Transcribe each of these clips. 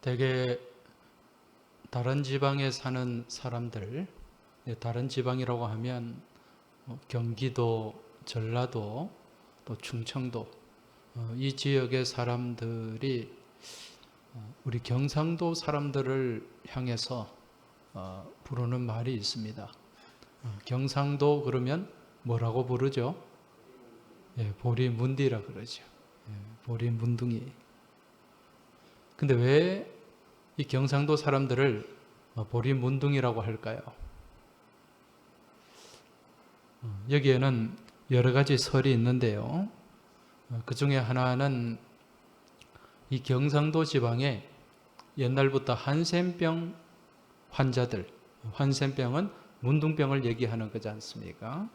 대개 다른 지방에 사는 사람들, 다른 지방이라고 하면 경기도, 전라도, 또 충청도, 이 지역의 사람들이 우리 경상도 사람들을 향해서 부르는 말이 있습니다. 경상도 그러면 뭐라고 부르죠? 보리문디라 그러죠. 보리문둥이. 근데 왜 이 경상도 사람들을 보리문둥이라고 할까요? 여기에는 여러 가지 설이 있는데요. 그 중에 하나는 이 경상도 지방에 옛날부터 한센병 환자들, 한센병은 문둥병을 얘기하는 거지 않습니까?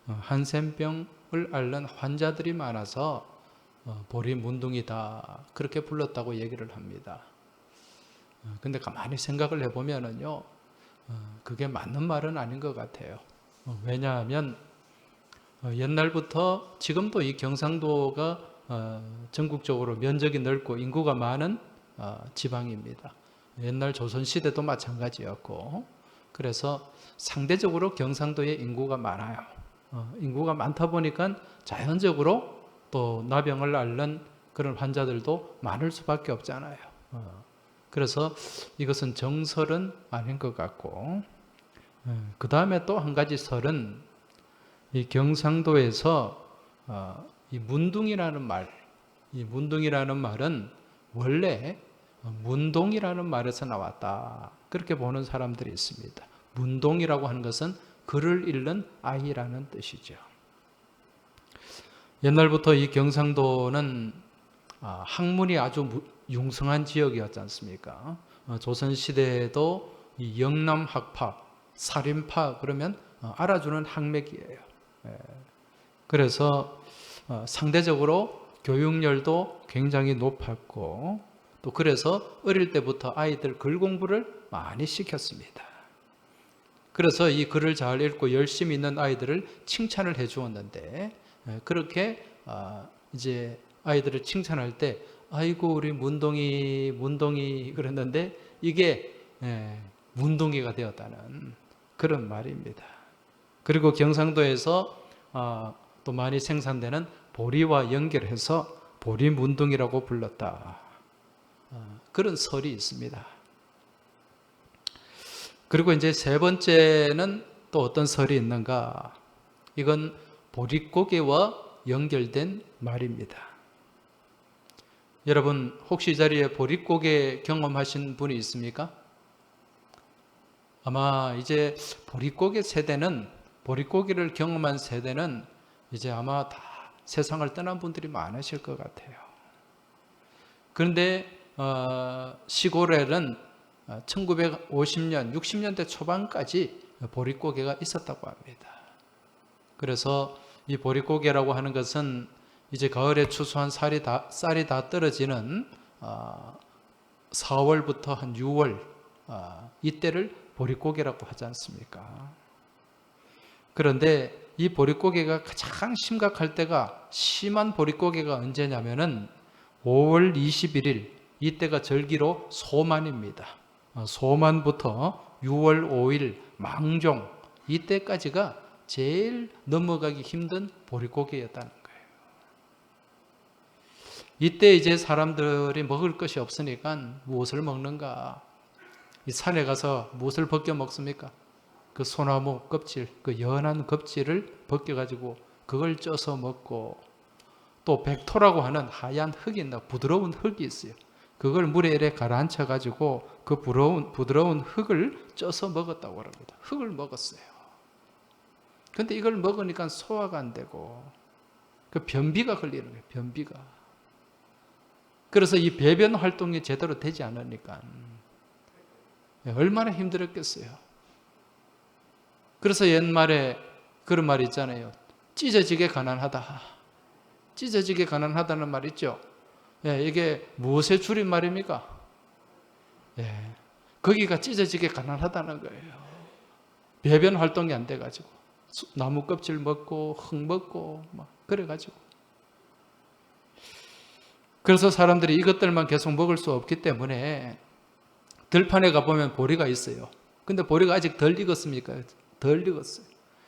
한센병을 앓는 환자들이 많아서 보리문둥이다 그렇게 불렀다고 얘기를 합니다. 근데 가만히 생각을 해보면은요, 그게 맞는 말은 아닌 것 같아요. 왜냐하면 옛날부터 지금도 이 경상도가 전국적으로 면적이 넓고 인구가 많은 지방입니다. 옛날 조선시대도 마찬가지였고, 그래서 상대적으로 경상도에 인구가 많아요. 인구가 많다 보니까 자연적으로 또 나병을 앓는 그런 환자들도 많을 수밖에 없잖아요. 그래서 이것은 정설은 아닌 것 같고, 그 다음에 또 한 가지 설은 이 경상도에서 이 문둥이라는 말, 이 문둥이라는 말은 원래 문동이라는 말에서 나왔다 그렇게 보는 사람들이 있습니다. 문동이라고 하는 것은 글을 읽는 아이라는 뜻이죠. 옛날부터 이 경상도는 학문이 아주 융성한 지역이었지 않습니까? 조선시대에도 이 영남학파, 살인파 그러면 알아주는 학맥이에요. 그래서 상대적으로 교육열도 굉장히 높았고, 또 그래서 어릴 때부터 아이들 글 공부를 많이 시켰습니다. 그래서 이 글을 잘 읽고 열심히 있는 아이들을 칭찬을 해 주었는데, 그렇게 이제 아이들을 칭찬할 때 아이고 우리 문동이 문동이 그랬는데 이게 문동이가 되었다는 그런 말입니다. 그리고 경상도에서 또 많이 생산되는 보리와 연결해서 보리문둥이라고 불렀다. 그런 설이 있습니다. 그리고 이제 세 번째는 또 어떤 설이 있는가? 이건 보릿고개와 연결된 말입니다. 여러분 혹시 이 자리에 보릿고개 경험하신 분이 있습니까? 아마 이제 보릿고개 세대는, 보릿고개를 경험한 세대는 이제 아마 다 세상을 떠난 분들이 많으실 것 같아요. 그런데 시골에는 1950년, 60년대 초반까지 보릿고개가 있었다고 합니다. 그래서 이 보릿고개라고 하는 것은 이제 가을에 추수한 쌀이 다 떨어지는 4월부터 한 6월 이때를 보릿고개라고 하지 않습니까? 그런데 이 보릿고개가 가장 심각할 때가, 심한 보릿고개가 언제냐면은 5월 21일, 이때가 절기로 소만입니다. 소만부터 6월 5일 망종, 이때까지가 제일 넘어가기 힘든 보릿고개였다는 거예요. 이때 이제 사람들이 먹을 것이 없으니까 무엇을 먹는가? 이 산에 가서 무엇을 벗겨 먹습니까? 그 소나무 껍질, 그 연한 껍질을 벗겨가지고 그걸 쪄서 먹고, 또 백토라고 하는 하얀 흙이 있나, 부드러운 흙이 있어요. 그걸 물에 이렇게 가라앉혀가지고 그 부드러운 흙을 쪄서 먹었다고 합니다. 흙을 먹었어요. 근데 이걸 먹으니까 소화가 안 되고 그 변비가 걸리는 거예요. 변비가. 그래서 이 배변 활동이 제대로 되지 않으니까 얼마나 힘들었겠어요. 그래서 옛말에 그런 말이 있잖아요. 찢어지게 가난하다. 찢어지게 가난하다는 말 있죠. 이게 무엇의 줄임말입니까? 거기가 찢어지게 가난하다는 거예요. 배변 활동이 안 돼가지고 나무 껍질 먹고 흙 먹고 막 그래가지고, 그래서 사람들이 이것들만 계속 먹을 수 없기 때문에 들판에 가보면 보리가 있어요. 근데 보리가 아직 덜 익었습니까? 덜 익었어요.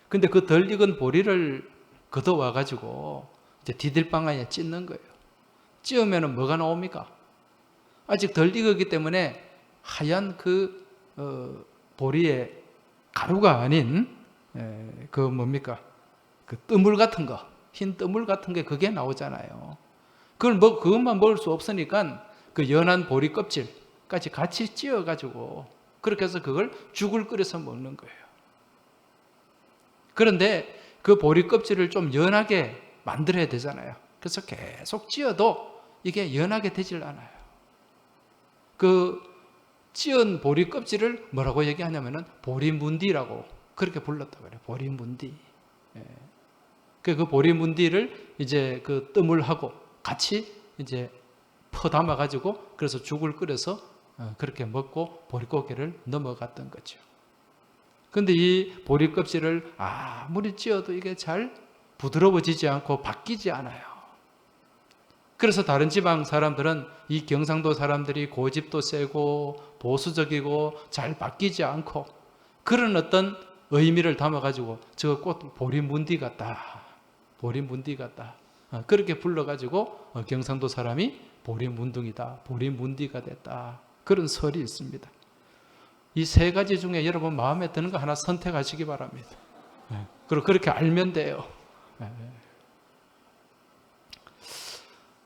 근데 그 덜 익은 보리를 걷어와가지고 이제 디딜방아에 찢는 거예요. 찌우면 뭐가 나옵니까? 아직 덜 익었기 때문에 하얀 그 보리의 가루가 아닌 그 뭡니까? 그 뜨물 같은 거, 흰 뜨물 같은 게 그게 나오잖아요. 그것만 먹을 수 없으니까 그 연한 보리 껍질까지 같이 찧어가지고 그렇게 해서 그걸 죽을 끓여서 먹는 거예요. 그런데 그 보리 껍질을 좀 연하게 만들어야 되잖아요. 그래서 계속 찧어도 이게 연하게 되질 않아요. 그 찧은 보리 껍질을 뭐라고 얘기하냐면은 보리문디라고 그렇게 불렀다고 그래요. 보리문디. 그 보리문디를 이제 그 뜨물하고 같이 이제 퍼 담아가지고 그래서 죽을 끓여서 그렇게 먹고 보리고개를 넘어갔던 거죠. 근데 이 보리 껍질을 아무리 찧어도 이게 잘 부드러워지지 않고 바뀌지 않아요. 그래서 다른 지방 사람들은 이 경상도 사람들이 고집도 세고 보수적이고 잘 바뀌지 않고 그런 어떤 의미를 담아가지고 저 꽃 보리문디 같다. 보리문디 같다. 그렇게 불러가지고 경상도 사람이 보리문둥이다. 보리문디가 됐다. 그런 설이 있습니다. 이 세 가지 중에 여러분 마음에 드는 거 하나 선택하시기 바랍니다. 그리고 그렇게 알면 돼요.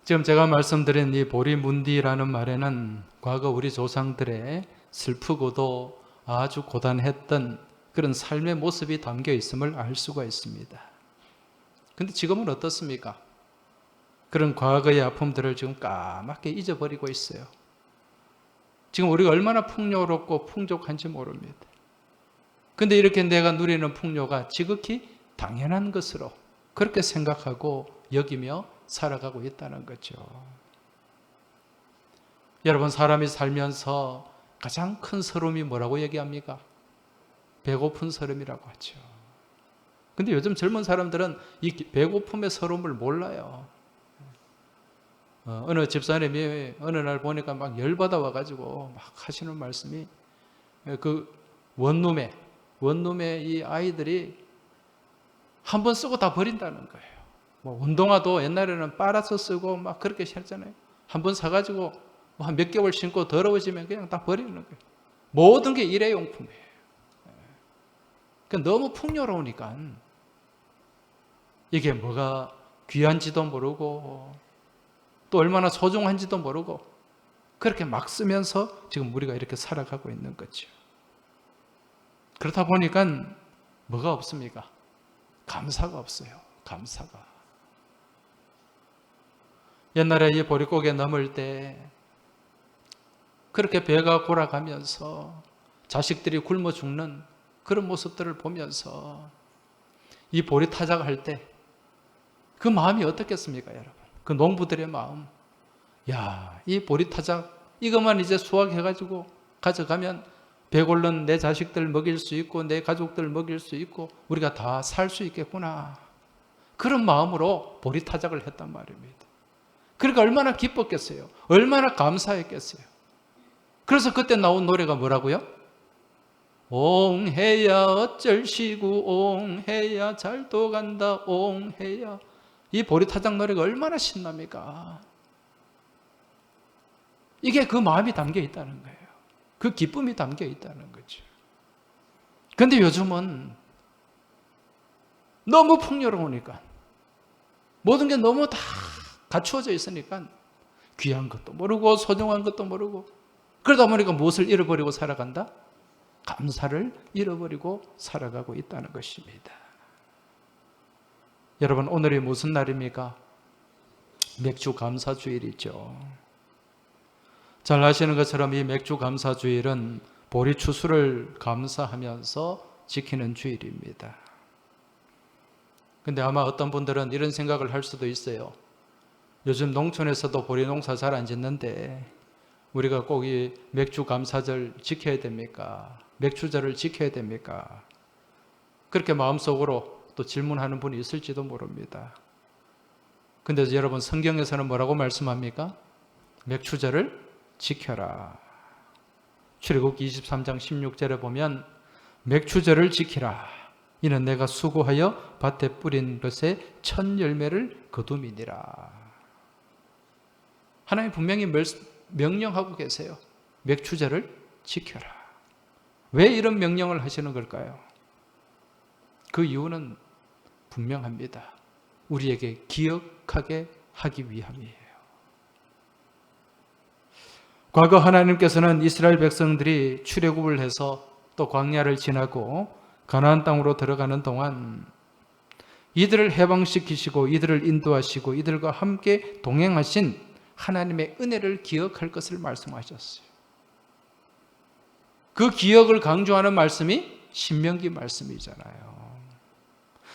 지금 제가 말씀드린 이 보리문디라는 말에는 과거 우리 조상들의 슬프고도 아주 고단했던 그런 삶의 모습이 담겨 있음을 알 수가 있습니다. 근데 지금은 어떻습니까? 그런 과거의 아픔들을 지금 까맣게 잊어버리고 있어요. 지금 우리가 얼마나 풍요롭고 풍족한지 모릅니다. 근데 이렇게 내가 누리는 풍요가 지극히 당연한 것으로 그렇게 생각하고 여기며 살아가고 있다는 거죠. 여러분, 사람이 살면서 가장 큰 서름이 뭐라고 얘기합니까? 배고픈 서름이라고 하죠. 근데 요즘 젊은 사람들은 이 배고픔의 서름을 몰라요. 어느 집사님이 어느 날 보니까 막 열받아 와가지고 막 하시는 말씀이 그 원룸에 이 아이들이 한 번 쓰고 다 버린다는 거예요. 뭐 운동화도 옛날에는 빨아서 쓰고 막 그렇게 했잖아요. 한 번 사가지고 한 몇 개월 신고 더러워지면 그냥 다 버리는 거예요. 모든 게 일회용품이에요. 그러니까 너무 풍요로우니까 이게 뭐가 귀한지도 모르고 또 얼마나 소중한지도 모르고 그렇게 막 쓰면서 지금 우리가 이렇게 살아가고 있는 거죠. 그렇다 보니까 뭐가 없습니까? 감사가 없어요. 감사가. 옛날에 이 보릿고개 넘을 때 그렇게 배가 골아가면서 자식들이 굶어 죽는 그런 모습들을 보면서 이 보리 타작을 할 때 그 마음이 어떻겠습니까, 여러분? 그 농부들의 마음. 야, 이 보리 타작 이것만 이제 수확해가지고 가져가면 배고른 내 자식들 먹일 수 있고 내 가족들 먹일 수 있고 우리가 다 살 수 있겠구나. 그런 마음으로 보리 타작을 했단 말입니다. 그러니까 얼마나 기뻤겠어요. 얼마나 감사했겠어요. 그래서 그때 나온 노래가 뭐라고요? 옹해야 어쩔시구 옹해야 잘도 간다 옹해야. 이 보리타작 노래가 얼마나 신납니까? 이게 그 마음이 담겨 있다는 거예요. 그 기쁨이 담겨 있다는 거죠. 그런데 요즘은 너무 풍요로우니까 모든 게 너무 다 갖추어져 있으니까 귀한 것도 모르고 소중한 것도 모르고 그러다 보니까 무엇을 잃어버리고 살아간다? 감사를 잃어버리고 살아가고 있다는 것입니다. 여러분, 오늘이 무슨 날입니까? 맥주 감사주일이죠. 잘 아시는 것처럼 이 맥주 감사주일은 보리 추수를 감사하면서 지키는 주일입니다. 근데 아마 어떤 분들은 이런 생각을 할 수도 있어요. 요즘 농촌에서도 보리 농사 잘 안 짓는데 우리가 꼭 이 맥주 감사절 지켜야 됩니까? 맥주절을 지켜야 됩니까? 그렇게 마음속으로 또 질문하는 분이 있을지도 모릅니다. 근데 여러분, 성경에서는 뭐라고 말씀합니까? 맥주절을 지켜라. 출애굽기 23장 16절에 보면 맥추절을 지키라. 이는 내가 수고하여 밭에 뿌린 것에 첫 열매를 거둠이니라. 하나님 분명히 명령하고 계세요. 맥추절을 지켜라. 왜 이런 명령을 하시는 걸까요? 그 이유는 분명합니다. 우리에게 기억하게 하기 위함이에요. 과거 하나님께서는 이스라엘 백성들이 출애굽을 해서 또 광야를 지나고 가나안 땅으로 들어가는 동안 이들을 해방시키시고 이들을 인도하시고 이들과 함께 동행하신 하나님의 은혜를 기억할 것을 말씀하셨어요. 그 기억을 강조하는 말씀이 신명기 말씀이잖아요.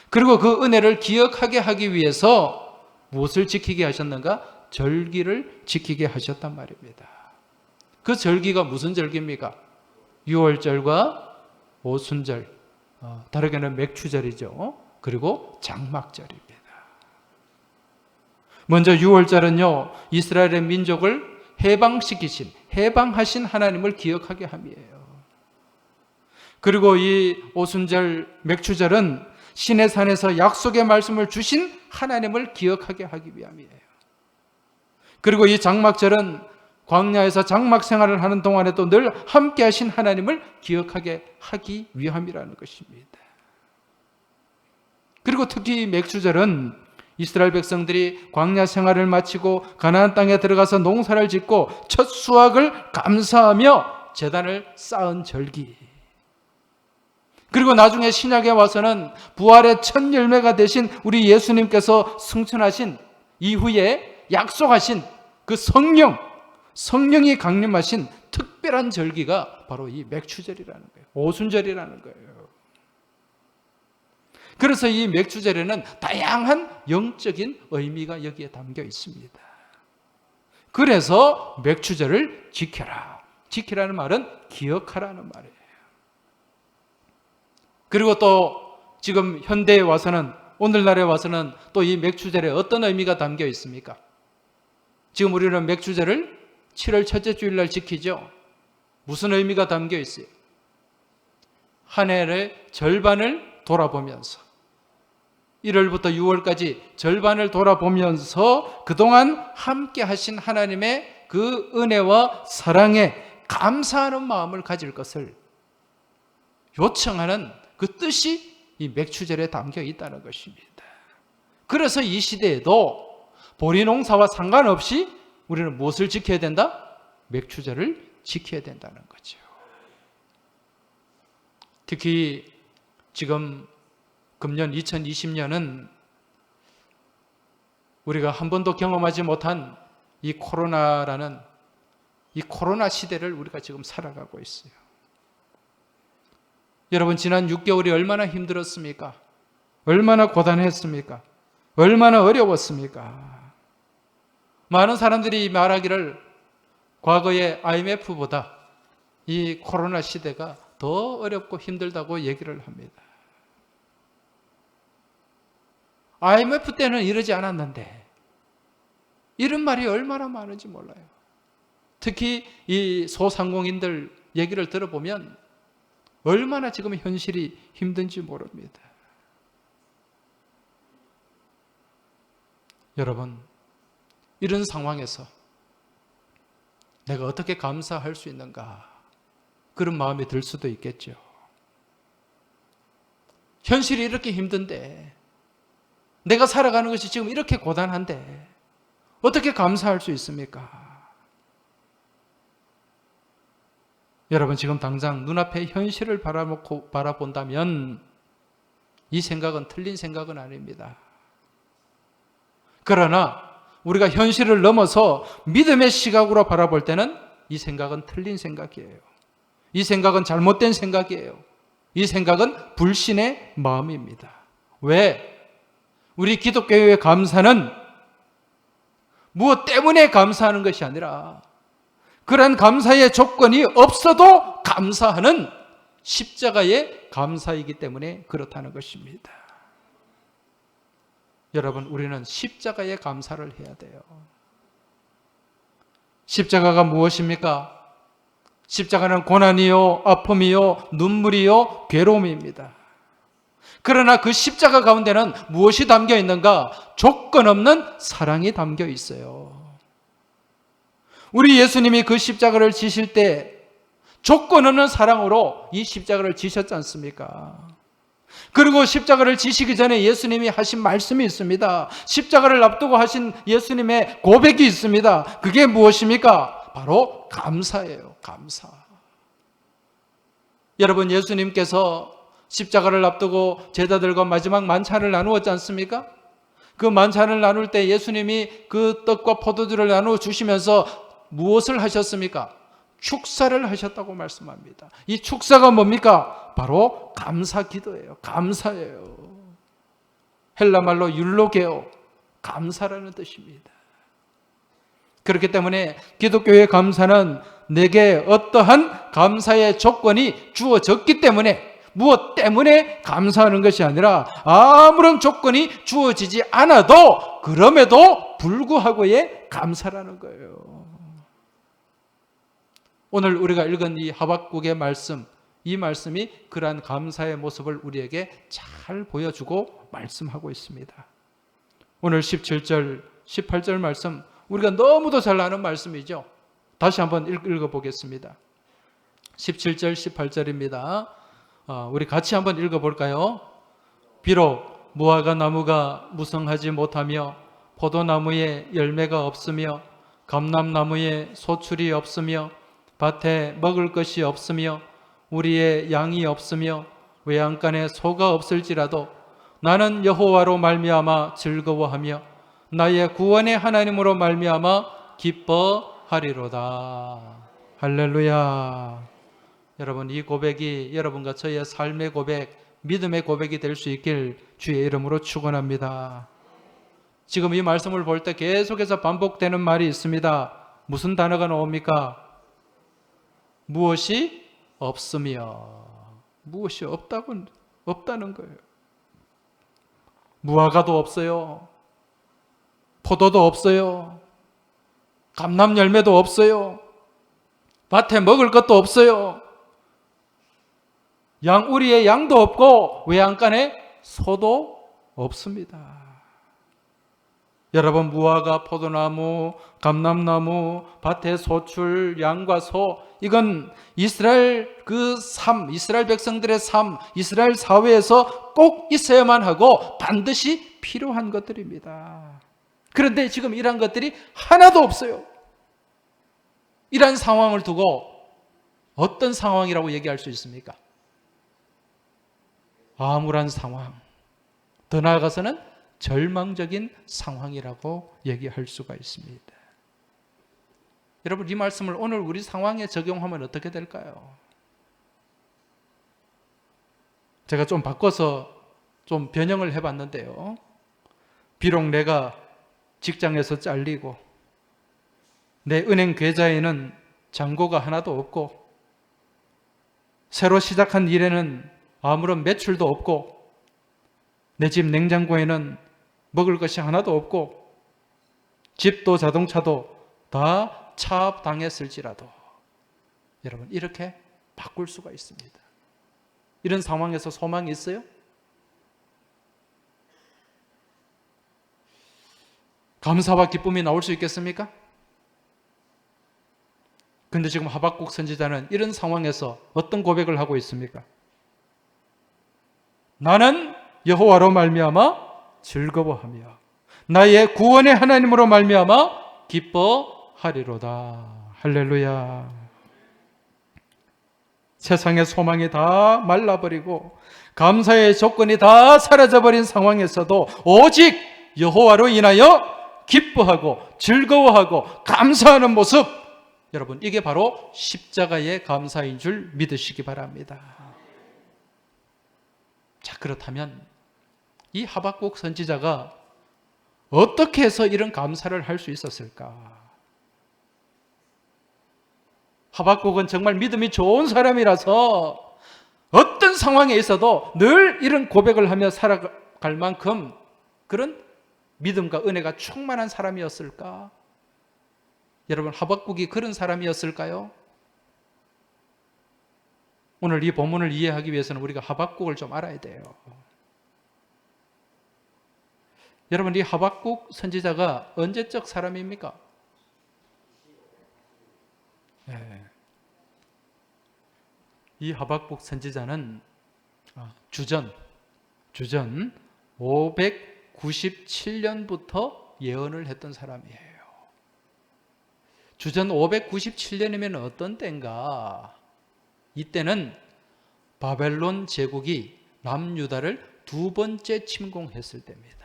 그리고 그 은혜를 기억하게 하기 위해서 무엇을 지키게 하셨는가? 절기를 지키게 하셨단 말입니다. 그 절기가 무슨 절기입니까? 유월절과 오순절, 다르게는 맥추절이죠. 그리고 장막절입니다. 먼저 유월절은요, 이스라엘의 민족을 해방하신 하나님을 기억하게 함이에요. 그리고 이 오순절, 맥추절은 신의 산에서 약속의 말씀을 주신 하나님을 기억하게 하기 위함이에요. 그리고 이 장막절은 광야에서 장막 생활을 하는 동안에도 늘 함께 하신 하나님을 기억하게 하기 위함이라는 것입니다. 그리고 특히 맥추절은 이스라엘 백성들이 광야 생활을 마치고 가나안 땅에 들어가서 농사를 짓고 첫 수확을 감사하며 제단을 쌓은 절기. 그리고 나중에 신약에 와서는 부활의 첫 열매가 되신 우리 예수님께서 승천하신 이후에 약속하신 그 성령이 강림하신 특별한 절기가 바로 이 맥추절이라는 거예요. 오순절이라는 거예요. 그래서 이 맥추절에는 다양한 영적인 의미가 여기에 담겨 있습니다. 그래서 맥추절을 지켜라. 지키라는 말은 기억하라는 말이에요. 그리고 또 지금 현대에 와서는, 오늘날에 와서는 또 이 맥추절에 어떤 의미가 담겨 있습니까? 지금 우리는 맥추절을 7월 첫째 주일날 지키죠. 무슨 의미가 담겨 있어요? 한 해의 절반을 돌아보면서 1월부터 6월까지 절반을 돌아보면서 그동안 함께 하신 하나님의 그 은혜와 사랑에 감사하는 마음을 가질 것을 요청하는 그 뜻이 이 맥추절에 담겨 있다는 것입니다. 그래서 이 시대에도 보리 농사와 상관없이 우리는 무엇을 지켜야 된다? 맥추절을 지켜야 된다는 거죠. 특히 지금 금년 2020년은 우리가 한 번도 경험하지 못한 이 코로나라는 이 코로나 시대를 우리가 지금 살아가고 있어요. 여러분, 지난 6개월이 얼마나 힘들었습니까? 얼마나 고단했습니까? 얼마나 어려웠습니까? 많은 사람들이 말하기를 과거의 IMF보다 이 코로나 시대가 더 어렵고 힘들다고 얘기를 합니다. IMF 때는 이러지 않았는데 이런 말이 얼마나 많은지 몰라요. 특히 이 소상공인들 얘기를 들어보면 얼마나 지금 현실이 힘든지 모릅니다. 여러분, 이런 상황에서 내가 어떻게 감사할 수 있는가? 그런 마음이 들 수도 있겠죠. 현실이 이렇게 힘든데, 내가 살아가는 것이 지금 이렇게 고단한데 어떻게 감사할 수 있습니까? 여러분, 지금 당장 눈앞의 현실을 바라본다면 이 생각은 틀린 생각은 아닙니다. 그러나 우리가 현실을 넘어서 믿음의 시각으로 바라볼 때는 이 생각은 틀린 생각이에요. 이 생각은 잘못된 생각이에요. 이 생각은 불신의 마음입니다. 왜? 우리 기독교의 감사는 무엇 때문에 감사하는 것이 아니라 그런 감사의 조건이 없어도 감사하는 십자가의 감사이기 때문에 그렇다는 것입니다. 여러분, 우리는 십자가의 감사를 해야 돼요. 십자가가 무엇입니까? 십자가는 고난이요, 아픔이요, 눈물이요, 괴로움입니다. 그러나 그 십자가 가운데는 무엇이 담겨 있는가? 조건 없는 사랑이 담겨 있어요. 우리 예수님이 그 십자가를 지실 때 조건 없는 사랑으로 이 십자가를 지셨지 않습니까? 그리고 십자가를 지시기 전에 예수님이 하신 말씀이 있습니다. 십자가를 앞두고 하신 예수님의 고백이 있습니다. 그게 무엇입니까? 바로 감사예요. 감사. 여러분, 예수님께서 십자가를 앞두고 제자들과 마지막 만찬을 나누었지 않습니까? 그 만찬을 나눌 때 예수님이 그 떡과 포도주를 나누어 주시면서 무엇을 하셨습니까? 축사를 하셨다고 말씀합니다. 이 축사가 뭡니까? 바로 감사 기도예요. 감사예요. 헬라 말로 율로게오, 감사라는 뜻입니다. 그렇기 때문에 기독교의 감사는 내게 어떠한 감사의 조건이 주어졌기 때문에, 무엇 때문에 감사하는 것이 아니라 아무런 조건이 주어지지 않아도 그럼에도 불구하고의 감사라는 거예요. 오늘 우리가 읽은 이 하박국의 말씀, 이 말씀이 그러한 감사의 모습을 우리에게 잘 보여주고 말씀하고 있습니다. 오늘 17절, 18절 말씀, 우리가 너무도 잘 아는 말씀이죠. 다시 한번 읽어보겠습니다. 17절, 18절입니다. 우리 같이 한번 읽어볼까요? 비록 무화과 나무가 무성하지 못하며 포도나무에 열매가 없으며 감람나무에 소출이 없으며 밭에 먹을 것이 없으며 우리의 양이 없으며 외양간에 소가 없을지라도 나는 여호와로 말미암아 즐거워하며 나의 구원의 하나님으로 말미암아 기뻐하리로다. 할렐루야. 여러분, 이 고백이 여러분과 저의 삶의 고백, 믿음의 고백이 될 수 있길 주의 이름으로 축원합니다. 지금 이 말씀을 볼 때 계속해서 반복되는 말이 있습니다. 무슨 단어가 나옵니까? 무엇이 없으며, 무엇이 없다는 거예요. 무화과도 없어요. 포도도 없어요. 감람 열매도 없어요. 밭에 먹을 것도 없어요. 우리의 양도 없고 외양간에 소도 없습니다. 여러분, 무화과, 포도나무, 감람나무, 밭의 소출, 양과 소, 이건 이스라엘 이스라엘 백성들의 삶, 이스라엘 사회에서 꼭 있어야만 하고 반드시 필요한 것들입니다. 그런데 지금 이러한 것들이 하나도 없어요. 이러한 상황을 두고 어떤 상황이라고 얘기할 수 있습니까? 암울한 상황, 더 나아가서는 절망적인 상황이라고 얘기할 수가 있습니다. 여러분, 이 말씀을 오늘 우리 상황에 적용하면 어떻게 될까요? 제가 좀 바꿔서 좀 변형을 해봤는데요. 비록 내가 직장에서 잘리고 내 은행 계좌에는 잔고가 하나도 없고 새로 시작한 일에는 아무런 매출도 없고 내 집 냉장고에는 먹을 것이 하나도 없고 집도 자동차도 다 차압당했을지라도 여러분, 이렇게 바꿀 수가 있습니다. 이런 상황에서 소망이 있어요? 감사와 기쁨이 나올 수 있겠습니까? 근데 지금 하박국 선지자는 이런 상황에서 어떤 고백을 하고 있습니까? 나는 여호와로 말미암아 즐거워하며 나의 구원의 하나님으로 말미암아 기뻐하리로다. 할렐루야. 세상의 소망이 다 말라버리고 감사의 조건이 다 사라져버린 상황에서도 오직 여호와로 인하여 기뻐하고 즐거워하고 감사하는 모습, 여러분, 이게 바로 십자가의 감사인 줄 믿으시기 바랍니다. 자, 그렇다면 이 하박국 선지자가 어떻게 해서 이런 감사를 할 수 있었을까? 하박국은 정말 믿음이 좋은 사람이라서 어떤 상황에 있어도 늘 이런 고백을 하며 살아갈 만큼 그런 믿음과 은혜가 충만한 사람이었을까? 여러분, 하박국이 그런 사람이었을까요? 오늘 이 본문을 이해하기 위해서는 우리가 하박국을 좀 알아야 돼요. 여러분, 이 하박국 선지자가 언제적 사람입니까? 네. 이 하박국 선지자는 주전 597년부터 예언을 했던 사람이에요. 주전 597년이면 어떤 때인가? 이때는 바벨론 제국이 남유다를 두 번째 침공했을 때입니다.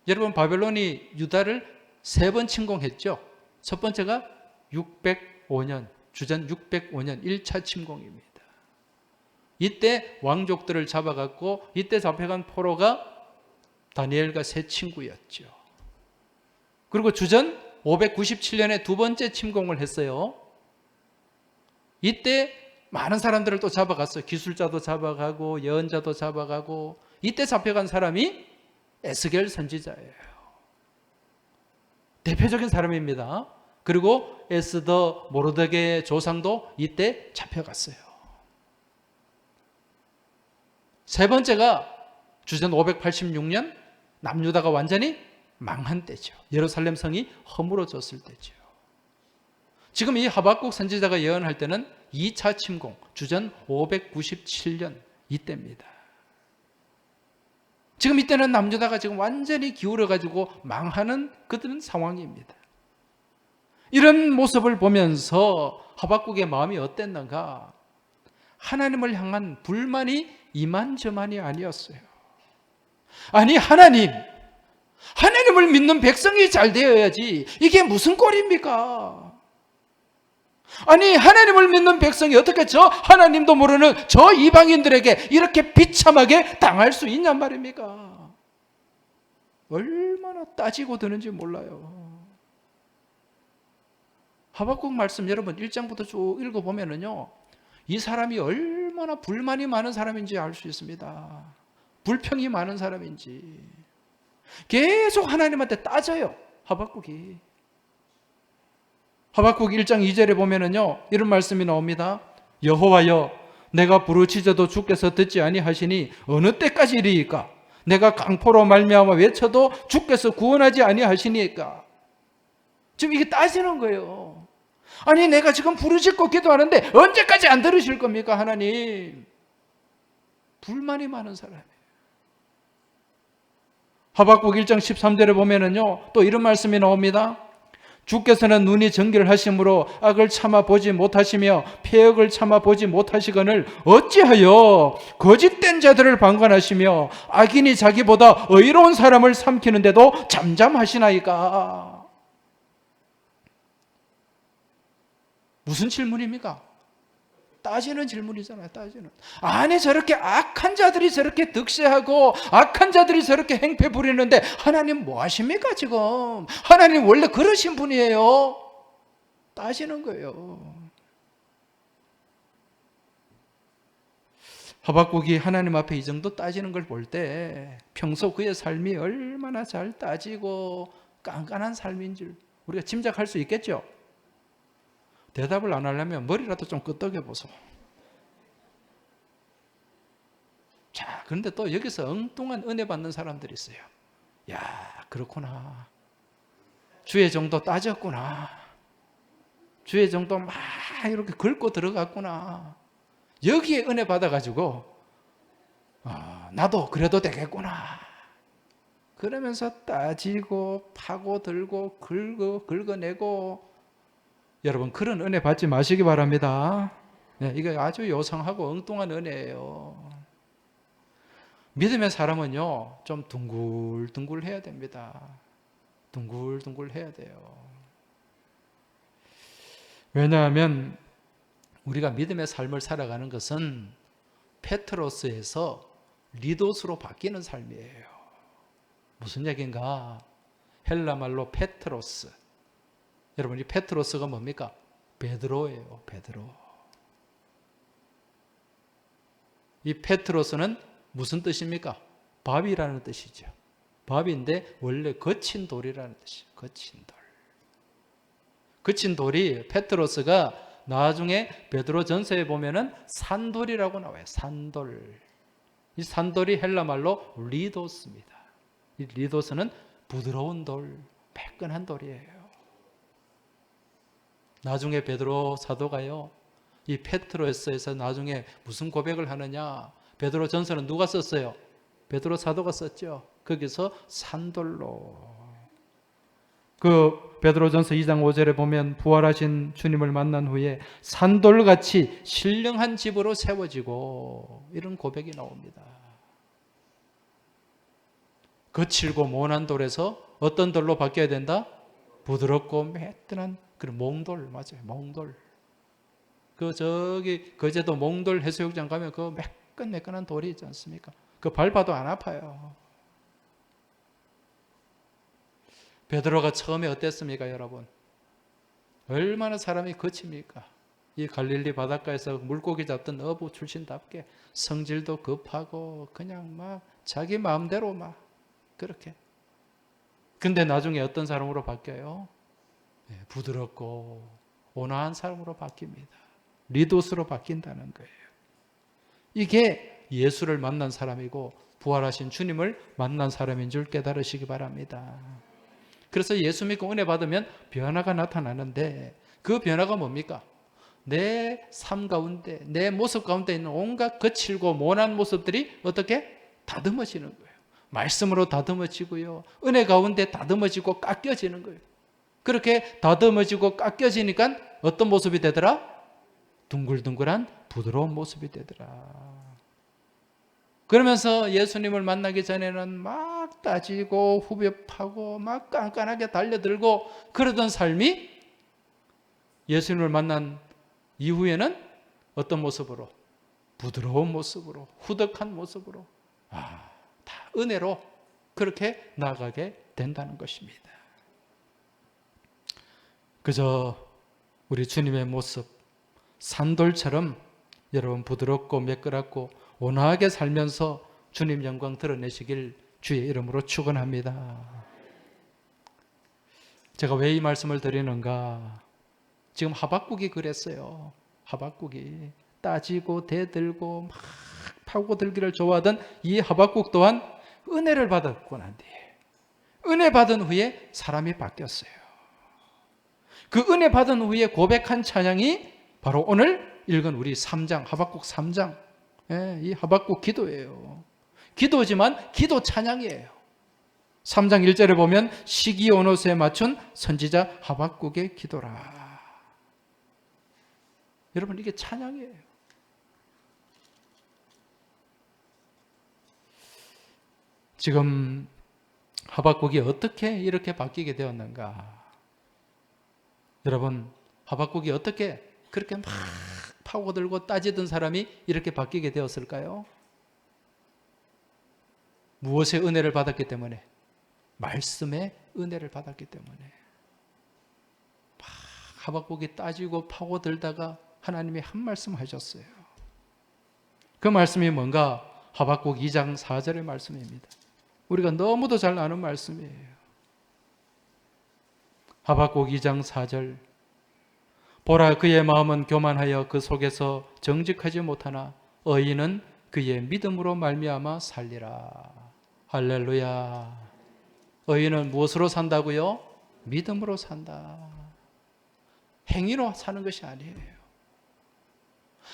여러분, 바벨론이 유다를 세 번 침공했죠. 첫 번째가 605년, 주전 605년 1차 침공입니다. 이때 왕족들을 잡아갔고 이때 잡혀간 포로가 다니엘과 세 친구였죠. 그리고 주전 597년에 두 번째 침공을 했어요. 이때 많은 사람들을 또 잡아갔어요. 기술자도 잡아가고 예언자도 잡아가고 이때 잡혀간 사람이 에스겔 선지자예요. 대표적인 사람입니다. 그리고 에스더 모르드게의 조상도 이때 잡혀갔어요. 세 번째가 주전 586년 남유다가 완전히 망한 때죠. 예루살렘 성이 허물어졌을 때죠. 지금 이 하박국 선지자가 예언할 때는 2차 침공, 주전 597년 이때입니다. 지금 이때는 남유다가 지금 완전히 기울어가지고 망하는 그런 상황입니다. 이런 모습을 보면서 하박국의 마음이 어땠는가? 하나님을 향한 불만이 이만저만이 아니었어요. 아니, 하나님을 믿는 백성이 잘 되어야지 이게 무슨 꼴입니까? 아니, 하나님을 믿는 백성이 어떻게 저 하나님도 모르는 저 이방인들에게 이렇게 비참하게 당할 수 있냔 말입니까? 얼마나 따지고 드는지 몰라요. 하박국 말씀 여러분 1장부터 쭉 읽어보면요, 이 사람이 얼마나 불만이 많은 사람인지 알 수 있습니다. 불평이 많은 사람인지 계속 하나님한테 따져요. 하박국이. 하박국 1장 2절에 보면은요, 이런 말씀이 나옵니다. 여호와여, 내가 부르짖어도 주께서 듣지 아니하시니 어느 때까지 이리이까? 내가 강포로 말미암아 외쳐도 주께서 구원하지 아니하시니까? 지금 이게 따지는 거예요. 아니, 내가 지금 부르짖고 기도하는데 언제까지 안 들으실 겁니까, 하나님? 불만이 많은 사람이에요. 하박국 1장 13절에 보면은요, 또 이런 말씀이 나옵니다. 주께서는 눈이 정결하심으로 악을 참아 보지 못하시며 폐역을 참아 보지 못하시거늘 어찌하여 거짓된 자들을 방관하시며 악인이 자기보다 의로운 사람을 삼키는데도 잠잠하시나이까? 무슨 질문입니까? 따지는 질문이잖아요. 따지는. 아니, 저렇게 악한 자들이 저렇게 득세하고 악한 자들이 저렇게 행패 부리는데 하나님 뭐 하십니까 지금? 하나님 원래 그러신 분이에요. 따지는 거예요. 하박국이 하나님 앞에 이 정도 따지는 걸 볼 때 평소 그의 삶이 얼마나 잘 따지고 깐깐한 삶인 줄 우리가 짐작할 수 있겠죠? 대답을 안 하려면 머리라도 좀 끄덕여 보소. 자, 그런데 또 여기서 엉뚱한 은혜 받는 사람들이 있어요. 야, 그렇구나. 주의 정도 따졌구나. 주의 정도 막 이렇게 긁고 들어갔구나. 여기에 은혜 받아가지고 나도 그래도 되겠구나. 그러면서 따지고 파고 들고 긁어내고. 여러분, 그런 은혜 받지 마시기 바랍니다. 네, 이거 아주 요상하고 엉뚱한 은혜예요. 믿음의 사람은요, 좀 둥글둥글 해야 됩니다. 둥글둥글 해야 돼요. 왜냐하면 우리가 믿음의 삶을 살아가는 것은 페트로스에서 리도스로 바뀌는 삶이에요. 무슨 얘기인가? 헬라 말로 페트로스. 여러분, 이 페트로스가 뭡니까? 베드로예요. 베드로. 이 페트로스는 무슨 뜻입니까? 밥이라는 뜻이죠. 밥인데 원래 거친 돌이라는 뜻이에요. 거친 돌. 거친 돌이 페트로스가 나중에 베드로전서에 보면은 산돌이라고 나와요. 산돌. 이 산돌이 헬라말로 리도스입니다. 이 리도스는 부드러운 돌, 매끈한 돌이에요. 나중에 베드로 사도가요, 이 페트로에서 나중에 무슨 고백을 하느냐? 베드로전서는 누가 썼어요? 베드로 사도가 썼죠. 거기서 산돌로. 그 베드로전서 2장 5절에 보면 부활하신 주님을 만난 후에 산돌같이 신령한 집으로 세워지고, 이런 고백이 나옵니다. 거칠고 모난 돌에서 어떤 돌로 바뀌어야 된다? 부드럽고 매끈한 그런 몽돌, 맞아요. 몽돌. 저기 거제도 몽돌 해수욕장 가면 그 매끈매끈한 돌이 있지 않습니까? 그 밟아도 안 아파요. 베드로가 처음에 어땠습니까, 여러분? 얼마나 사람이 거칩니까? 이 갈릴리 바닷가에서 물고기 잡던 어부 출신답게 성질도 급하고 그냥 막 자기 마음대로 막 그렇게. 근데 나중에 어떤 사람으로 바뀌어요? 부드럽고 온화한 사람으로 바뀝니다. 리도스로 바뀐다는 거예요. 이게 예수를 만난 사람이고 부활하신 주님을 만난 사람인 줄 깨달으시기 바랍니다. 그래서 예수 믿고 은혜 받으면 변화가 나타나는데, 그 변화가 뭡니까? 내 삶 가운데, 내 모습 가운데 있는 온갖 거칠고 모난 모습들이 어떻게? 다듬어지는 거예요. 말씀으로 다듬어지고요, 은혜 가운데 다듬어지고 깎여지는 거예요. 그렇게 다듬어지고 깎여지니까 어떤 모습이 되더라? 둥글둥글한 부드러운 모습이 되더라. 그러면서 예수님을 만나기 전에는 막 따지고 후벼파고 막 깐깐하게 달려들고 그러던 삶이 예수님을 만난 이후에는 어떤 모습으로? 부드러운 모습으로, 후덕한 모습으로, 다 은혜로 그렇게 나아가게 된다는 것입니다. 그저 우리 주님의 모습, 산돌처럼 여러분 부드럽고 매끄럽고 온화하게 살면서 주님 영광 드러내시길 주의 이름으로 축원합니다. 제가 왜 이 말씀을 드리는가? 지금 하박국이 그랬어요. 하박국이 따지고 대들고 막 파고들기를 좋아하던 이 하박국 또한 은혜를 받았고 난 뒤에, 은혜 받은 후에 사람이 바뀌었어요. 그 은혜 받은 후에 고백한 찬양이 바로 오늘 읽은 우리 3장, 하박국 3장, 이 하박국 기도예요. 기도지만 기도 찬양이에요. 3장 1절에 보면 시기온옷에 맞춘 선지자 하박국의 기도라. 여러분, 이게 찬양이에요. 지금 하박국이 어떻게 이렇게 바뀌게 되었는가? 여러분, 하박국이 어떻게 그렇게 막 파고들고 따지던 사람이 이렇게 바뀌게 되었을까요? 무엇의 은혜를 받았기 때문에? 말씀의 은혜를 받았기 때문에. 막 하박국이 따지고 파고들다가 하나님이 한 말씀 하셨어요. 그 말씀이 뭔가? 하박국 2장 4절의 말씀입니다. 우리가 너무도 잘 아는 말씀이에요. 하박국 2장 4절. 보라, 그의 마음은 교만하여 그 속에서 정직하지 못하나 의인은 그의 믿음으로 말미암아 살리라. 할렐루야. 의인은 무엇으로 산다고요? 믿음으로 산다. 행위로 사는 것이 아니에요.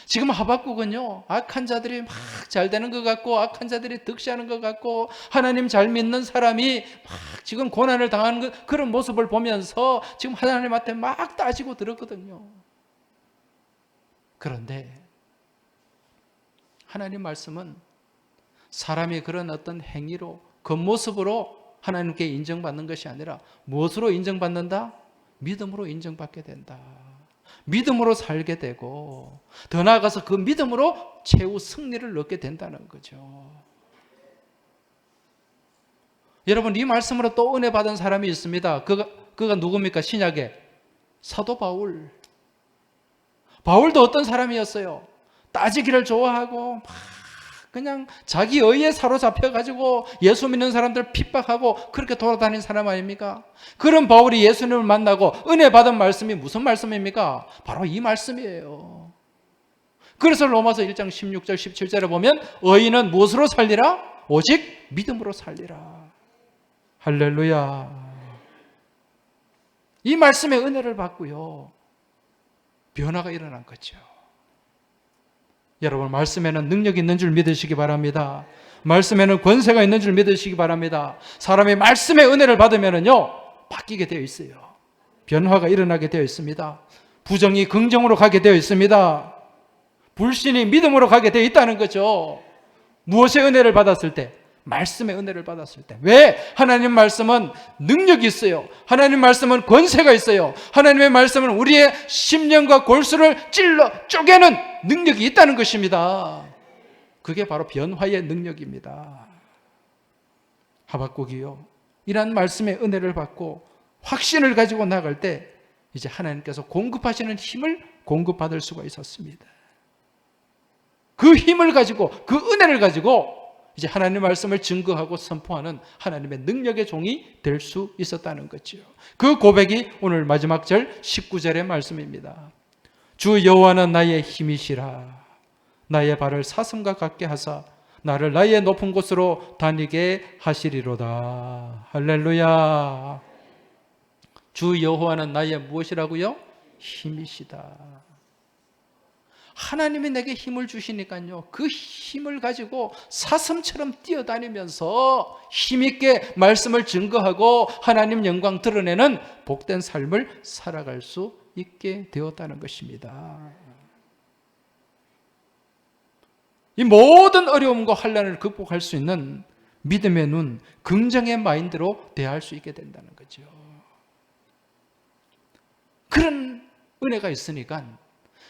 지금 하박국은요, 악한 자들이 막 잘 되는 것 같고 악한 자들이 득시하는 것 같고 하나님 잘 믿는 사람이 막 지금 고난을 당하는 그런 모습을 보면서 지금 하나님한테 막 따지고 들었거든요. 그런데 하나님 말씀은 사람이 그런 어떤 행위로, 겉모습으로 하나님께 인정받는 것이 아니라 무엇으로 인정받는다? 믿음으로 인정받게 된다. 믿음으로 살게 되고 더 나아가서 그 믿음으로 최후 승리를 얻게 된다는 거죠. 여러분, 이 말씀으로 또 은혜 받은 사람이 있습니다. 그가 누굽니까? 신약에 사도 바울. 바울도 어떤 사람이었어요? 따지기를 좋아하고 막 그냥 자기 의에 사로잡혀가지고 예수 믿는 사람들 핍박하고 그렇게 돌아다니는 사람 아닙니까? 그런 바울이 예수님을 만나고 은혜 받은 말씀이 무슨 말씀입니까? 바로 이 말씀이에요. 그래서 로마서 1장 16절 17절에 보면 의인은 무엇으로 살리라? 오직 믿음으로 살리라. 할렐루야. 이 말씀의 은혜를 받고요, 변화가 일어난 거죠. 여러분, 말씀에는 능력이 있는 줄 믿으시기 바랍니다. 말씀에는 권세가 있는 줄 믿으시기 바랍니다. 사람이 말씀의 은혜를 받으면요, 바뀌게 되어 있어요. 변화가 일어나게 되어 있습니다. 부정이 긍정으로 가게 되어 있습니다. 불신이 믿음으로 가게 되어 있다는 거죠. 무엇의 은혜를 받았을 때? 말씀의 은혜를 받았을 때. 왜? 하나님 말씀은 능력이 있어요. 하나님 말씀은 권세가 있어요. 하나님의 말씀은 우리의 심령과 골수를 찔러 쪼개는 능력이 있다는 것입니다. 그게 바로 변화의 능력입니다. 하박국이요, 이런 말씀의 은혜를 받고 확신을 가지고 나갈 때 이제 하나님께서 공급하시는 힘을 공급받을 수가 있었습니다. 그 힘을 가지고, 그 은혜를 가지고 이제 하나님의 말씀을 증거하고 선포하는 하나님의 능력의 종이 될 수 있었다는 거죠. 그 고백이 오늘 마지막 절 19절의 말씀입니다. 주 여호와는 나의 힘이시라. 나의 발을 사슴과 같게 하사 나를 나의 높은 곳으로 다니게 하시리로다. 할렐루야. 주 여호와는 나의 무엇이라고요? 힘이시다. 하나님이 내게 힘을 주시니까요, 그 힘을 가지고 사슴처럼 뛰어다니면서 힘있게 말씀을 증거하고 하나님 영광 드러내는 복된 삶을 살아갈 수 있게 되었다는 것입니다. 이 모든 어려움과 환난을 극복할 수 있는 믿음의 눈, 긍정의 마인드로 대할 수 있게 된다는 거죠. 그런 은혜가 있으니까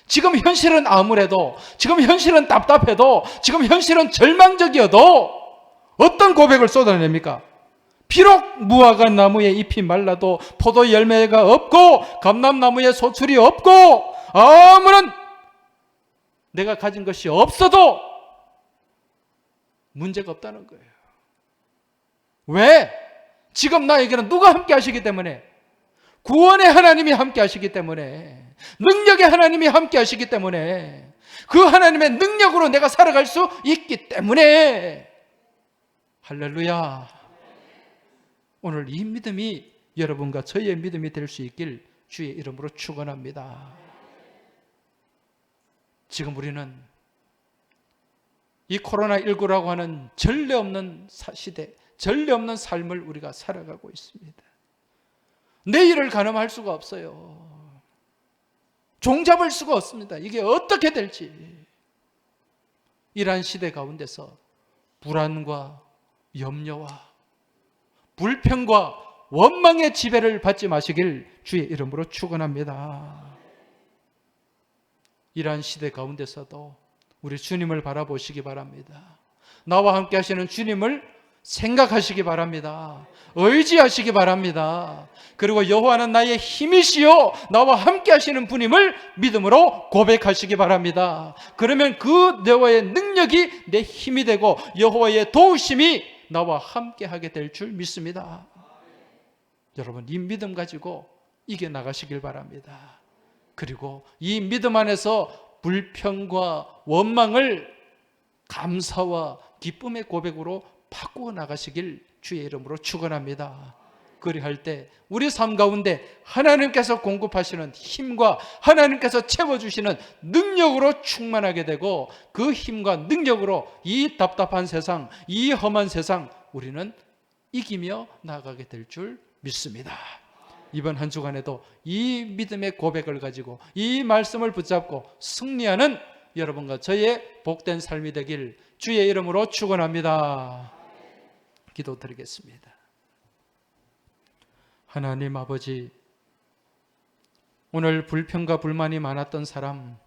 지금 현실은 암울해도, 지금 현실은 답답해도, 지금 현실은 절망적이어도 어떤 고백을 쏟아냅니까? 비록 무화과 나무에 잎이 말라도 포도 열매가 없고 감람나무에 소출이 없고 아무런 내가 가진 것이 없어도 문제가 없다는 거예요. 왜? 지금 나에게는 누가 함께 하시기 때문에, 구원의 하나님이 함께 하시기 때문에, 능력의 하나님이 함께 하시기 때문에, 그 하나님의 능력으로 내가 살아갈 수 있기 때문에, 할렐루야. 오늘 이 믿음이 여러분과 저희의 믿음이 될 수 있길 주의 이름으로 축원합니다. 지금 우리는 이 코로나19라고 하는 전례 없는 시대, 전례 없는 삶을 우리가 살아가고 있습니다. 내일을 가늠할 수가 없어요. 종잡을 수가 없습니다. 이게 어떻게 될지. 이러한 시대 가운데서 불안과 염려와 불평과 원망의 지배를 받지 마시길 주의 이름으로 축원합니다. 이러한 시대 가운데서도 우리 주님을 바라보시기 바랍니다. 나와 함께 하시는 주님을 생각하시기 바랍니다. 의지하시기 바랍니다. 그리고 여호와는 나의 힘이시요 나와 함께 하시는 분임을 믿음으로 고백하시기 바랍니다. 그러면 그 여호와의 능력이 내 힘이 되고 여호와의 도우심이 나와 함께 하게 될 줄 믿습니다. 여러분, 이 믿음 가지고 이겨나가시길 바랍니다. 그리고 이 믿음 안에서 불평과 원망을 감사와 기쁨의 고백으로 바꾸어 나가시길 주의 이름으로 축원합니다. 그리할 때 우리 삶 가운데 하나님께서 공급하시는 힘과 하나님께서 채워주시는 능력으로 충만하게 되고, 그 힘과 능력으로 이 답답한 세상, 이 험한 세상 우리는 이기며 나가게 될 줄 믿습니다. 이번 한 주간에도 이 믿음의 고백을 가지고 이 말씀을 붙잡고 승리하는 여러분과 저의 복된 삶이 되길 주의 이름으로 축원합니다. 기도드리겠습니다. 하나님 아버지, 오늘 불평과 불만이 많았던 사람,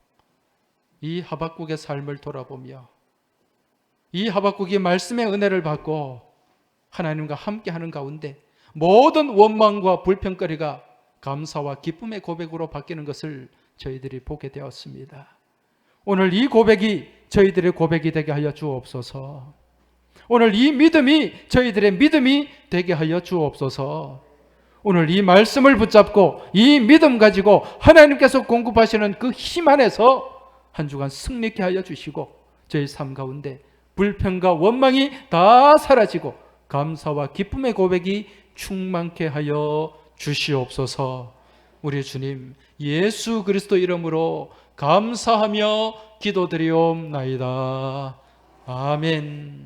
이 하박국의 삶을 돌아보며 이 하박국이 말씀의 은혜를 받고 하나님과 함께하는 가운데 모든 원망과 불평거리가 감사와 기쁨의 고백으로 바뀌는 것을 저희들이 보게 되었습니다. 오늘 이 고백이 저희들의 고백이 되게 하여 주옵소서. 오늘 이 믿음이 저희들의 믿음이 되게 하여 주옵소서. 오늘 이 말씀을 붙잡고 이 믿음 가지고 하나님께서 공급하시는 그 힘 안에서 한 주간 승리케 하여 주시고 저희 삶 가운데 불평과 원망이 다 사라지고 감사와 기쁨의 고백이 충만케 하여 주시옵소서. 우리 주님 예수 그리스도 이름으로 감사하며 기도드리옵나이다. 아멘.